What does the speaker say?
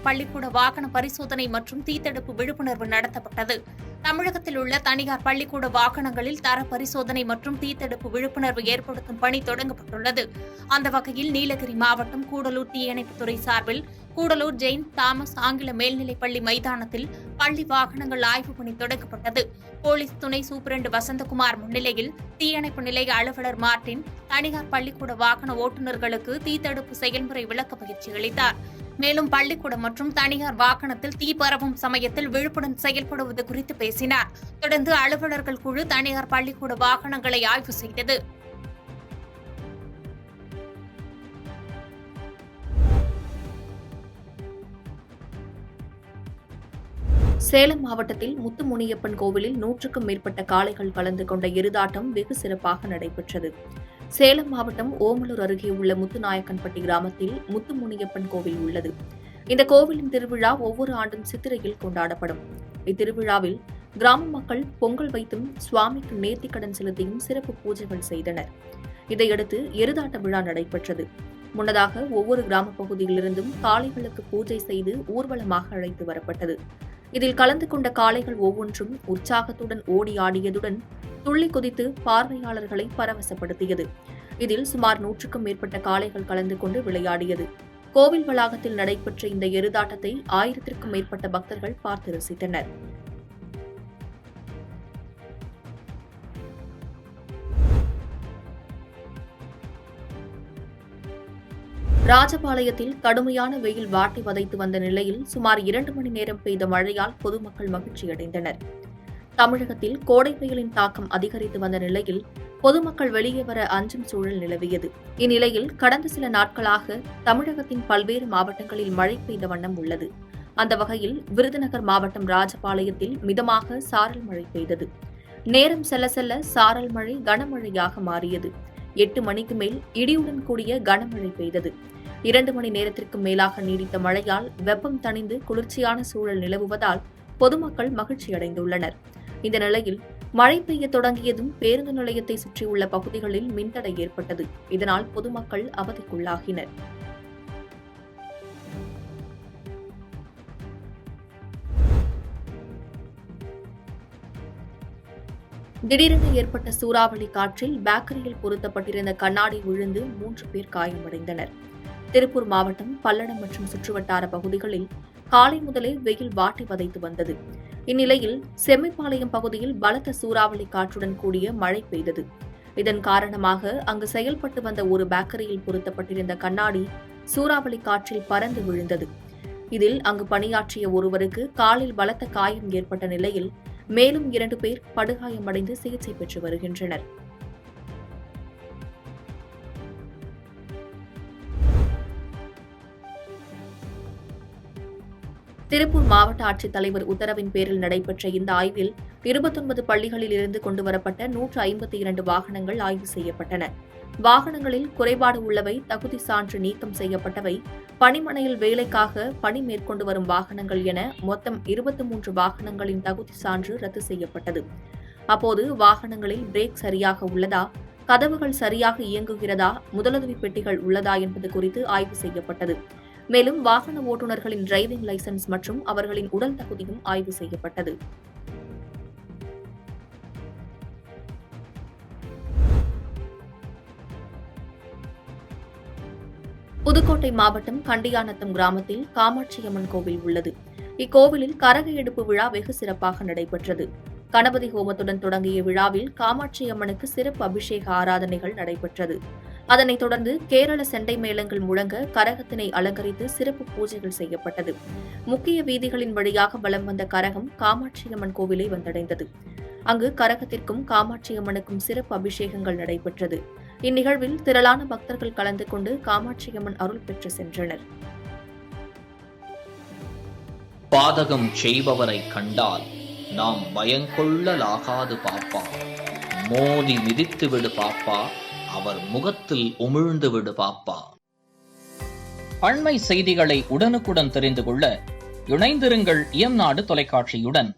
பள்ளிக்கூட வாகன பரிசோதனை மற்றும் தீத்தடுப்பு விழிப்புணர்வு நடத்தப்பட்டது. தமிழகத்தில் உள்ள தனியார் பள்ளிக்கூட வாகனங்களில் தர பரிசோதனை மற்றும் தீத்தடுப்பு விழிப்புணர்வு ஏற்படுத்தும் பணி தொடங்கப்பட்டுள்ளது. அந்த வகையில் நீலகிரி மாவட்டம் கூடலூர் தீயணைப்புத்துறை சார்பில் கூடலூர் செயின்ட் தாமஸ் ஆங்கில மேல்நிலைப்பள்ளி மைதானத்தில் பள்ளி வாகனங்கள் ஆய்வுப் பணி தொடங்கப்பட்டது. போலீஸ் துணை சூப்பரண்டு வசந்தகுமார் முன்னிலையில் தீயணைப்பு நிலைய அலுவலர் மார்டின் தனியார் பள்ளிக்கூட வாகன ஓட்டுநர்களுக்கு தீத்தடுப்பு செயல்முறை விளக்க பயிற்சி அளித்தார். மேலும் பள்ளிக்கூடம் மற்றும் தனியார் வாகனத்தில் தீ பரவும் சமயத்தில் விழிப்புடன் செயல்படுவது குறித்து பேசினார். தொடர்ந்து அலுவலர்கள் குழு தனியார் பள்ளிக்கூட வாகனங்களை ஆய்வு செய்தது. சேலம் மாவட்டத்தில் முத்துமுனியப்பன் கோவிலில் 100க்கும் மேற்பட்ட காளைகள் கலந்து கொண்ட எருதாட்டம் வெகு சிறப்பாக நடைபெற்றது. சேலம் மாவட்டம் ஓமலூர் அருகே உள்ள முத்துநாயக்கன்பட்டி கிராமத்தில் முத்துமுனியப்பன் கோவில் உள்ளது. இந்த கோவிலின் திருவிழா ஒவ்வொரு ஆண்டும் சித்திரையில் கொண்டாடப்படும். இத்திருவிழாவில் கிராம மக்கள் பொங்கல் வைத்தும் சுவாமிக்கு நேர்த்திக்கடன் செலுத்தியும் சிறப்பு பூஜைகள் செய்தனர். இதையடுத்து எருதாட்ட விழா நடைபெற்றது. முன்னதாக ஒவ்வொரு கிராம பகுதியிலிருந்தும் காளைகளுக்கு பூஜை செய்து ஊர்வலமாக அழைத்து வரப்பட்டது. இதில் கலந்து கொண்ட காளைகள் ஒவ்வொன்றும் உற்சாகத்துடன் ஓடி ஆடியதுடன் துள்ளி குதித்து பார்வையாளர்களை பரவசப்படுத்தியது. இதில் சுமார் 100க்கும் மேற்பட்ட காளைகள் கலந்து கொண்டு விளையாடியது. கோவில் வளாகத்தில் நடைபெற்ற இந்த எருதாட்டத்தை 1000க்கும் மேற்பட்ட பக்தர்கள் பார்த்து ரசித்தனர். ராஜபாளையத்தில் கடுமையான வெயில் வாட்டி வதைத்து வந்த நிலையில் சுமார் 2 மணி நேரம் பெய்த மழையால் பொதுமக்கள் மகிழ்ச்சியடைந்தனர். தமிழகத்தில் கோடை வெயிலின் தாக்கம் அதிகரித்து வந்த நிலையில் பொதுமக்கள் வெளியே வர அஞ்சும் சூழல் நிலவியது. இந்நிலையில் கடந்த சில நாட்களாக தமிழகத்தின் பல்வேறு மாவட்டங்களில் மழை பெய்த வண்ணம் உள்ளது. அந்த வகையில் விருதுநகர் மாவட்டம் ராஜபாளையத்தில் மிதமாக சாரல் மழை பெய்தது. நேரம் செல்ல செல்ல சாரல் மழை கனமழையாக மாறியது. 8 மணிக்கு மேல் இடியுடன் கூடிய கனமழை பெய்தது. 2 மணி நேரத்திற்கு மேலாக நீடித்த மழையால் வெப்பம் தணிந்து குளிர்ச்சியான சூழல் நிலவுவதால் பொதுமக்கள் மகிழ்ச்சியடைந்துள்ளனர். இந்த நிலையில் மழை பெய்ய தொடங்கியதும் பேருந்து நிலையத்தை சுற்றியுள்ள பகுதிகளில் மின்தடை ஏற்பட்டது. இதனால் பொதுமக்கள் அவதிக்குள்ளாகினர். திடீரென ஏற்பட்ட சூறாவளி காற்றில் பேக்கரியில் பொருத்தப்பட்டிருந்த கண்ணாடி விழுந்து 3 பேர் காயமடைந்தனர். திருப்பூர் மாவட்டம் பல்லடம் மற்றும் சுற்றுவட்டார பகுதிகளில் காலை முதலே வெயில் வாட்டி வதைத்து வந்தது. இந்நிலையில் செம்மிப்பாளையம் பகுதியில் பலத்த சூறாவளி காற்றுடன் கூடிய மழை பெய்தது. இதன் காரணமாக அங்கு செயல்பட்டு வந்த ஒரு பேக்கரியில் பொருத்தப்பட்டிருந்த கண்ணாடி சூறாவளி காற்றில் பறந்து விழுந்தது. இதில் அங்கு பணியாற்றிய ஒருவருக்கு காலில் பலத்த காயம் ஏற்பட்ட நிலையில் மேலும் 2 பேர் படுகாயமடைந்து சிகிச்சை பெற்று வருகின்றனர். திருப்பூர் மாவட்ட ஆட்சித்தலைவர் உத்தரவின் பேரில் நடைபெற்ற இந்த ஆய்வில் 29 பள்ளிகளில் இருந்து கொண்டுவரப்பட்ட 152 வாகனங்கள் ஆய்வு செய்யப்பட்டன. வாகனங்களில் குறைபாடு உள்ளவை, தகுதி சான்று நீக்கம் செய்யப்பட்டவை, பணிமனையில் வேலைக்காக பணி மேற்கொண்டு வரும் வாகனங்கள் என மொத்தம் 23 வாகனங்களின் தகுதி சான்று ரத்து செய்யப்பட்டது. அப்போது வாகனங்களில் பிரேக் சரியாக உள்ளதா, கதவுகள் சரியாக இயங்குகிறதா, முதலுதவி பெட்டிகள் உள்ளதா என்பது குறித்து ஆய்வு செய்யப்பட்டது. மேலும் வாகன ஓட்டுநர்களின் டிரைவிங் லைசென்ஸ் மற்றும் அவர்களின் உடல் தகுதியும் ஆய்வு செய்யப்பட்டது. புதுக்கோட்டை மாவட்டம் கண்டியானத்தம் கிராமத்தில் காமாட்சியம்மன் கோவில் உள்ளது. இக்கோவிலில் கரக எடுப்பு விழா வெகு சிறப்பாக நடைபெற்றது. கணபதி ஹோமத்துடன் தொடங்கிய விழாவில் காமாட்சியம்மனுக்கு சிறப்பு அபிஷேக ஆராதனைகள் நடைபெற்றது. அதனைத் தொடர்ந்து கேரள செண்டை மேளங்கள் முழங்க கரகத்தினை அலங்கரித்து சிறப்பு பூஜைகள் செய்யப்பட்டது. முக்கிய வீதிகளின் வழியாக வலம் வந்த கரகம் காமாட்சியம்மன் கோவிலை வந்தடைந்தது. அங்கு கரகத்திற்கும் காமாட்சியம்மனுக்கும் சிறப்பு அபிஷேகங்கள் நடைபெற்றது. இந்நிகழ்வில் திரளான பக்தர்கள் கலந்து கொண்டு காமாட்சியம்மன் அருள் பெற்று சென்றனர். பாதகம் செய்பவரை கண்டால் நாம் பயங்கொள்ளலாகாது பாப்பா, மோதி மிதித்து விடு பாப்பா, அவர் முகத்தில் உமிழ்ந்து விடு பாப்பா. அண்மை செய்திகளை உடனுக்குடன் தெரிந்து கொள்ள இணைந்திருங்கள் இயம்நாடு தொலைக்காட்சியுடன்.